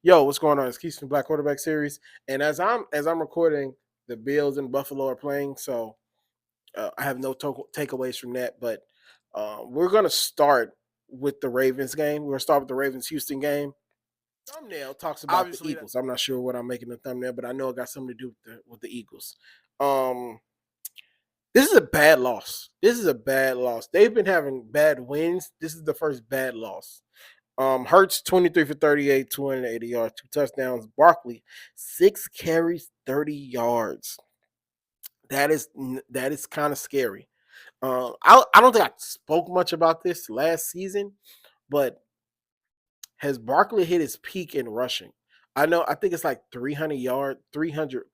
Yo, what's going on? It's Keith from Black Quarterback Series, and as I'm recording, the Bills and Buffalo are playing, so I have no takeaways from that. But we're gonna start with the Ravens game. We're gonna start with the Ravens Houston game. Thumbnail talks about the Obviously, that Eagles. I'm not sure what I'm making the thumbnail, but I know it got something to do with the Eagles. Um, this is a bad loss. This is a bad loss. They've been having bad wins. This is the first bad loss. Hurts 23 for 38, 280 yards, 2 touchdowns. Barkley, 6 carries, 30 yards. That is kind of scary. I don't think I spoke much about this last season, but has Barkley hit his peak in rushing? I think it's like 300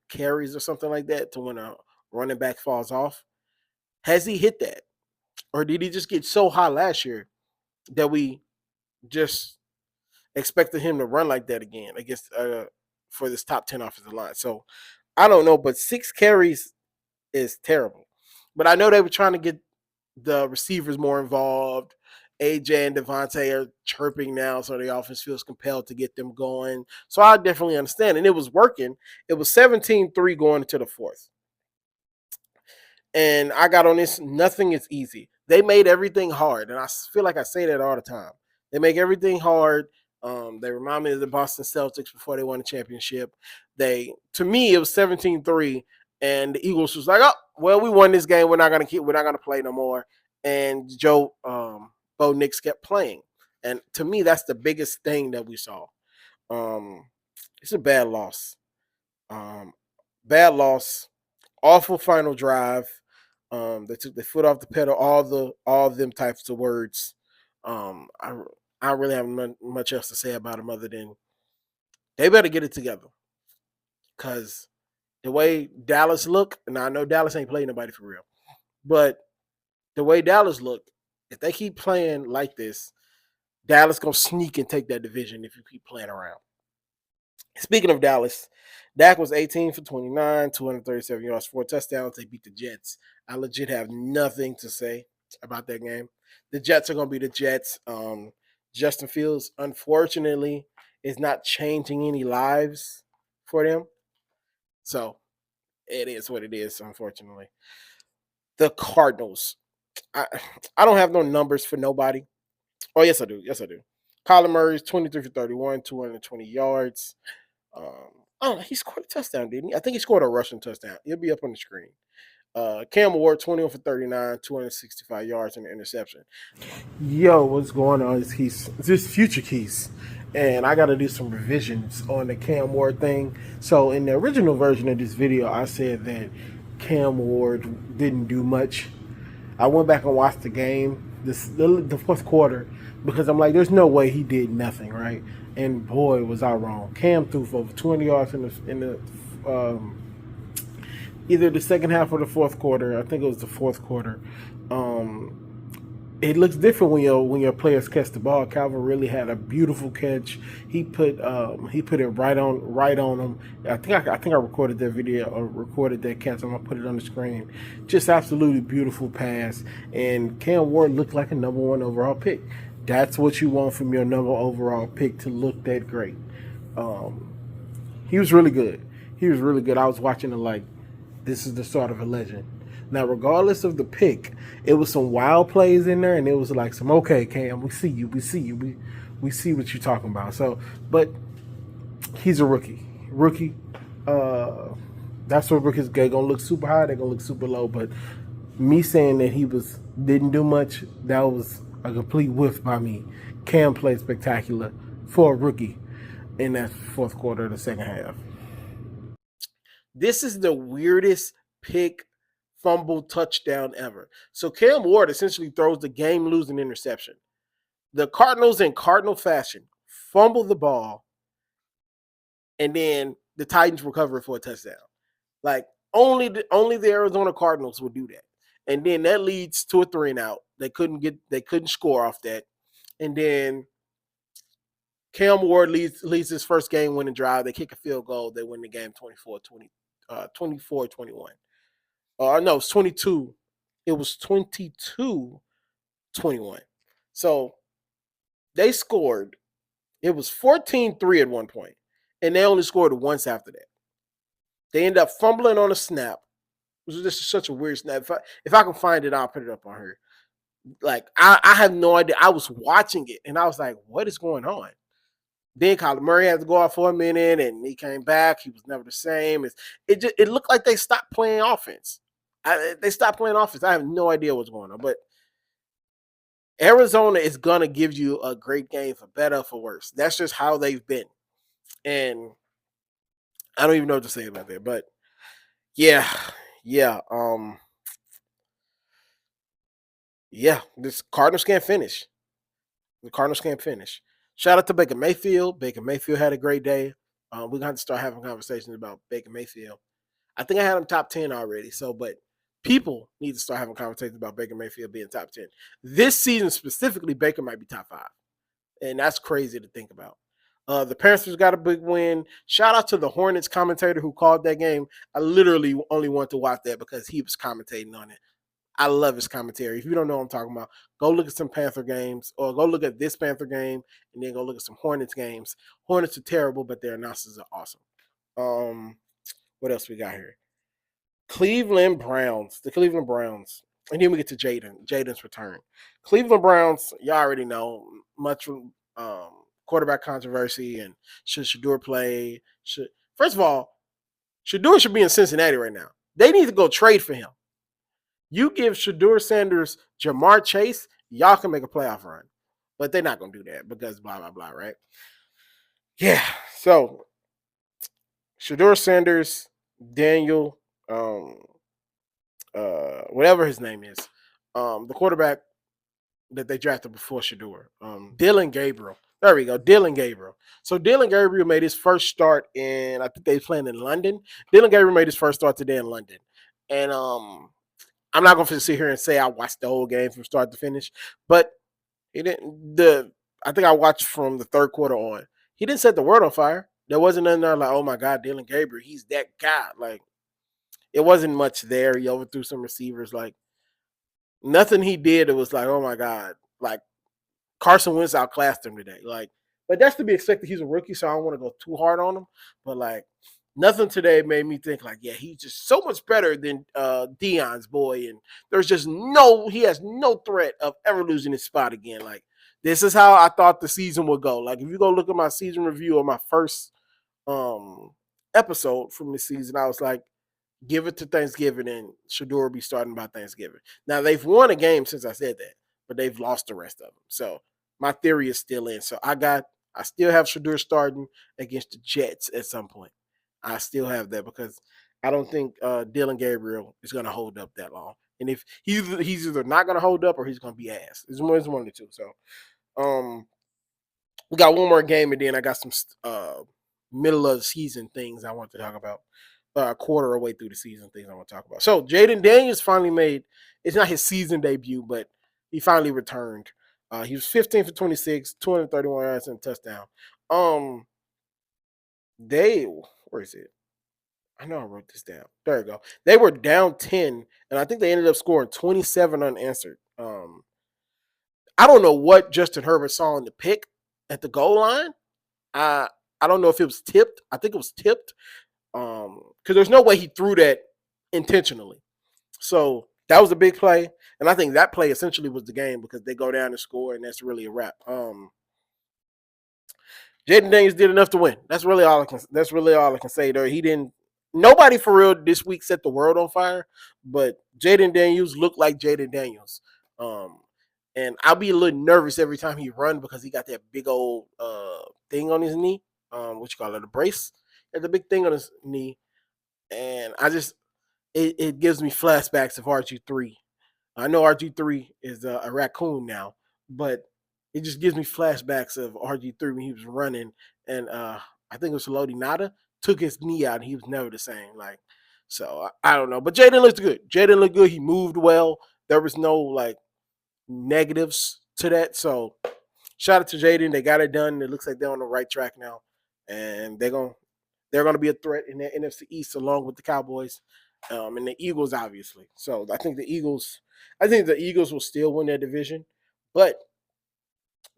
carries or something like that to when a running back falls off. Has he hit that? Or did he just get so high last year that we just expected him to run like that again against for this top 10 offensive line? So I don't know, but 6 carries is terrible. But I know they were trying to get the receivers more involved. AJ and Devontae are chirping now, so the offense feels compelled to get them going. So I definitely understand. And it was working. It was 17-3 going into the fourth. And I got on this, nothing is easy. They made everything hard. And I feel like I say that all the time. They make everything hard. They remind me of the Boston Celtics before they won the championship. To me, it was 17-3, and the Eagles was like, oh, well, we won this game. We're not gonna play no more. And Bo Nix kept playing. And to me, that's the biggest thing that we saw. Um, it's a bad loss. Um, Bad loss. Awful final drive. They took their foot off the pedal. All of them types of words. I don't really have much else to say about them other than they better get it together. Because the way Dallas look, and I know Dallas ain't playing nobody for real, but the way Dallas look, if they keep playing like this, Dallas gonna sneak and take that division if you keep playing around. Speaking of Dallas, Dak was 18 for 29, 237 yards, 4 touchdowns. They beat the Jets. I legit have nothing to say about that game. The Jets are going to be the Jets. Justin Fields, unfortunately, is not changing any lives for them. So it is what it is, unfortunately. The Cardinals. I, I don't have no numbers for nobody. Oh, yes, I do. Yes, I do. Kyler Murray's 23 for 31, 220 yards. Oh, he scored a touchdown, didn't he? I think he scored a rushing touchdown. It'll be up on the screen. Cam Ward, 21 for 39, 265 yards and an interception. Yo, what's going on? It's Keys. This Future Keys. And I got to do some revisions on the Cam Ward thing. So, in the original version of this video, I said that Cam Ward didn't do much. I went back and watched the game, the fourth quarter, because I'm like, there's no way he did nothing, right? And boy, was I wrong. Cam threw for over 20 yards in the either the second half or the fourth quarter. I think it was the fourth quarter. It looks different when your players catch the ball. Calvin really had a beautiful catch. He put it right on him. I think I recorded that video or recorded that catch. I'm gonna put it on the screen. Just absolutely beautiful pass. And Cam Ward looked like a number one overall pick. That's what you want from your number overall pick, to look that great. He was really good. He was really good. I was watching it like, this is the start of a legend. Now, regardless of the pick, it was some wild plays in there, and it was like some, okay, Cam, we see you, we see what you're talking about. So, but he's a rookie. That's what rookies they're gonna look super high, they're gonna look super low. But me saying that he didn't do much, that was a complete whiff by me. Cam played spectacular for a rookie in that fourth quarter of the second half. This is the weirdest pick, fumble, touchdown ever. So Cam Ward essentially throws the game-losing interception. The Cardinals, in Cardinal fashion, fumble the ball, and then the Titans recover it for a touchdown. Like, only the Arizona Cardinals would do that. And then that leads to a 3-and-out. They couldn't score off that. And then Cam Ward leads his first game-winning drive. They kick a field goal. They win the game 24-21. No, it's 22. It was 22-21. So they scored. It was 14-3 at one point. and they only scored once after that. They end up fumbling on a snap. This is such a weird snap. If I can find it, I'll put it up on here. Like I have no idea. I was watching it and I was like, what is going on? Then Kyler Murray had to go out for a minute and he came back. He was never the same. It looked like they stopped playing offense. They stopped playing offense. I have no idea what's going on. But Arizona is going to give you a great game for better or for worse. That's just how they've been. And I don't even know what to say about that. But yeah, yeah. Yeah, this Cardinals can't finish. The Cardinals can't finish. Shout out to Baker Mayfield. Baker Mayfield had a great day. We're going to have to start having conversations about Baker Mayfield. I think I had him top 10 already. So, but people need to start having conversations about Baker Mayfield being top 10. This season specifically, Baker might be top 5. And that's crazy to think about. The Panthers got a big win. Shout out to the Hornets commentator who called that game. I literally only want to watch that because he was commentating on it. I love his commentary. If you don't know what I'm talking about, go look at some Panther games or go look at this Panther game and then go look at some Hornets games. Hornets are terrible, but their announcers are awesome. What else we got here? Cleveland Browns. The Cleveland Browns. And then we get to Jaden's return. Cleveland Browns, y'all already know, much quarterback controversy and should Shador play? First of all, Shador should be in Cincinnati right now. They need to go trade for him. You give Shador Sanders Jamar Chase, y'all can make a playoff run. But they're not going to do that because blah, blah, blah, right? Yeah. So, Shador Sanders, Daniel, whatever his name is, the quarterback that they drafted before Shador, Dylan Gabriel. There we go, Dylan Gabriel. So Dylan Gabriel made his first start in, I think they playing in London. Dylan Gabriel made his first start today in London. And I'm not going to sit here and say I watched the whole game from start to finish, but he didn't. I think I watched from the third quarter on. He didn't set the world on fire. There wasn't nothing there like, oh my God, Dylan Gabriel, he's that guy. Like, it wasn't much there. He overthrew some receivers. Like, nothing he did, it was like, oh my God. Like, Carson Wentz outclassed him today. Like, but that's to be expected. He's a rookie, so I don't want to go too hard on him. But like, nothing today made me think like, yeah, he's just so much better than Deion's boy, and he has no threat of ever losing his spot again. Like, this is how I thought the season would go. Like, if you go look at my season review of my first episode from the season, I was like, give it to Thanksgiving, and Shador will be starting by Thanksgiving. Now they've won a game since I said that, but they've lost the rest of them. So my theory is still in. So I still have Shador starting against the Jets at some point. I still have that because I don't think Dylan Gabriel is going to hold up that long. And if he's either not going to hold up or he's going to be ass. It's one of the two. So we got one more game, and then I got some middle of the season things I want to talk about. A quarter away through the season things I want to talk about. So Jaden Daniels finally made, it's not his season debut, but he finally returned. He was 15 for 26, 231 yards and a touchdown. Where is it? I know I wrote this down. There you go. They were down 10, and I think they ended up scoring 27 unanswered. I don't know what Justin Herbert saw in the pick at the goal line. I don't know if it was tipped. I think it was tipped. Because there's no way he threw that intentionally. So that was a big play. And I think that play essentially was the game because they go down and score, and that's really a wrap. Jaden Daniels did enough to win. That's really all I can say there. Nobody for real this week set the world on fire, but Jaden Daniels looked like Jaden Daniels. And I'll be a little nervous every time he run because he got that big old thing on his knee. What you call it, a brace? There's a big thing on his knee. And it gives me flashbacks of RG3. I know RG3 is a raccoon now, but it just gives me flashbacks of RG3 when he was running, and I think it was Lodi Nada took his knee out, and he was never the same. Like, so I don't know, but Jaden looked good. Jaden looked good. He moved well. There was no like negatives to that. So shout out to Jaden. They got it done. It looks like they're on the right track now, and they're gonna be a threat in the NFC East along with the Cowboys and the Eagles, obviously. So I think the Eagles will still win their division, but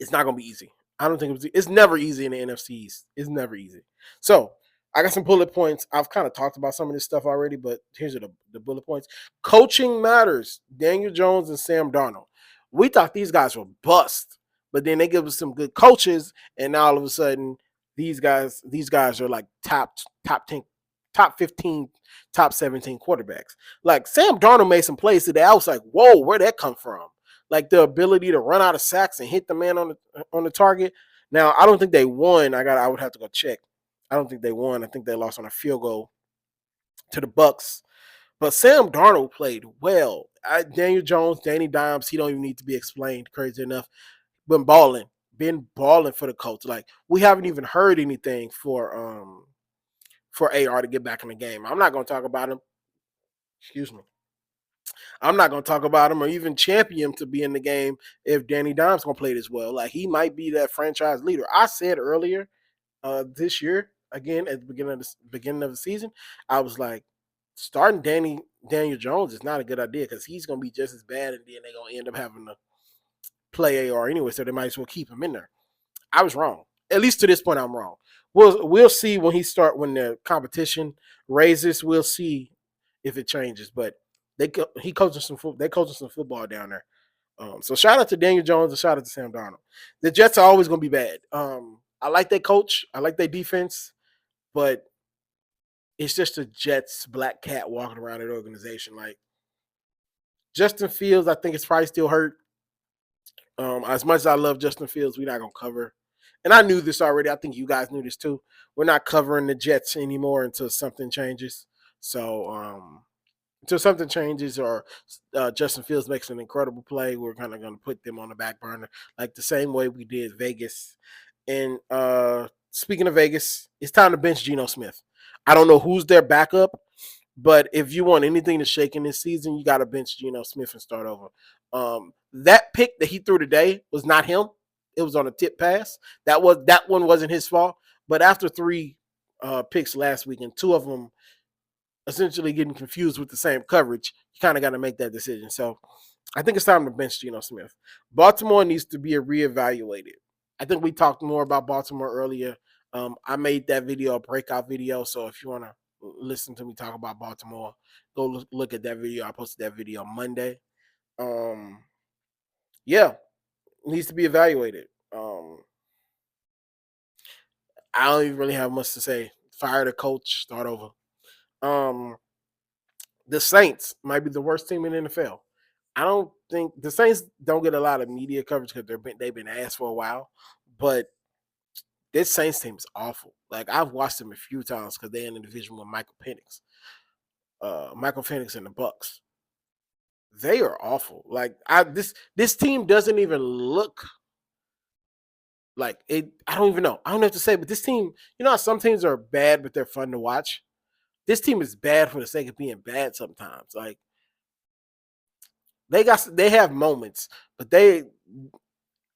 it's not gonna be easy. I don't think it was. It's never easy in the NFC East. It's never easy. So I got some bullet points. I've kind of talked about some of this stuff already, but here's the bullet points. Coaching matters. Daniel Jones and Sam Darnold. We thought these guys were bust, but then they give us some good coaches, and now all of a sudden these guys are like top 10, top 15, top 17 quarterbacks. Like Sam Darnold made some plays today. I was like, whoa, where'd that come from? Like the ability to run out of sacks and hit the man on the target. Now I don't think they won. I would have to go check. I don't think they won. I think they lost on a field goal to the Bucks. But Sam Darnold played well. Daniel Jones, Danny Dimes, he don't even need to be explained. Crazy enough, been balling for the Colts. Like we haven't even heard anything for AR to get back in the game. I'm not going to talk about him. Excuse me. I'm not going to talk about him or even champion him to be in the game if Danny Dimes going to play this well. Like he might be that franchise leader. I said earlier this year, again at the beginning of the season, I was like, starting Daniel Jones is not a good idea because he's going to be just as bad, and then they're going to end up having to play AR anyway, so they might as well keep him in there. I was wrong. At least to this point, I'm wrong. We'll see when when the competition raises. We'll see if it changes. But he coaching they coaching some football down there. So shout out to Daniel Jones and shout out to Sam Darnold. The Jets are always going to be bad. I like their coach. I like their defense, but it's just a Jets black cat walking around that organization. Like Justin Fields, I think it's probably still hurt. As much as I love Justin Fields, we're not gonna cover. And I knew this already. I think you guys knew this too. We're not covering the Jets anymore until something changes. So until something changes or Justin Fields makes an incredible play, we're kind of going to put them on the back burner, like the same way we did Vegas. And speaking of Vegas, it's time to bench Geno Smith. I don't know who's their backup, but if you want anything to shake in this season, you got to bench Geno Smith and start over. That pick that he threw today was not him. It was on a tip pass. That one wasn't his fault. But after three picks last week and two of them essentially getting confused with the same coverage, you kind of got to make that decision. So I think it's time to bench Geno Smith. Baltimore needs to be reevaluated. I think we talked more about Baltimore earlier. I made that video a breakout video. So if you want to listen to me talk about Baltimore, go look at that video. I posted that video Monday. Yeah, it needs to be evaluated. I don't even really have much to say. Fire the coach, start over. The Saints might be the worst team in the NFL. I don't think the Saints don't get a lot of media coverage because they've been asked for a while, but this Saints team is awful. Like I've watched them a few times because they're in the division with Michael Penix and the Bucks. They are awful. Like this team doesn't even look like it. I don't even know. I don't have to say, but this team, you know how some teams are bad, but they're fun to watch. This team is bad for the sake of being bad sometimes. Like they have moments, but I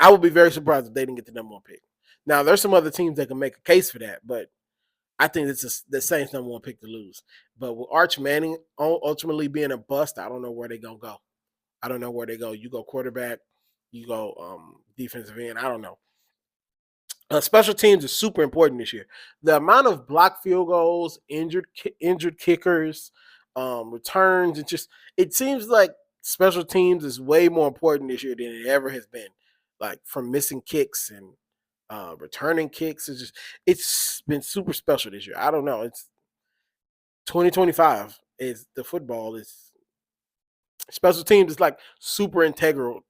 would be very surprised if they didn't get the number one pick. Now there's some other teams that can make a case for that, but I think it's the Saints number one pick to lose. But with Arch Manning ultimately being a bust, I don't know where they're gonna go. I don't know where they go. You go quarterback, you go defensive end. I don't know. Special teams is super important this year. The amount of blocked field goals, injured kickers, returns, it seems like special teams is way more important this year than it ever has been. Like from missing kicks and returning kicks, it's been super special this year. I don't know. It's 2025. Is the football is special teams is like super integral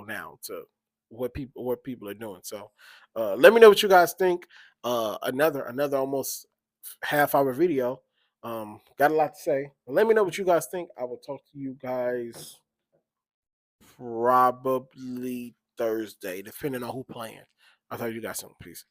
now to what people are doing. So let me know what you guys think. Another almost half hour video. Got a lot to say. Let me know what you guys think. I will talk to you guys probably Thursday, depending on who playing. I'll tell you guys something. Peace.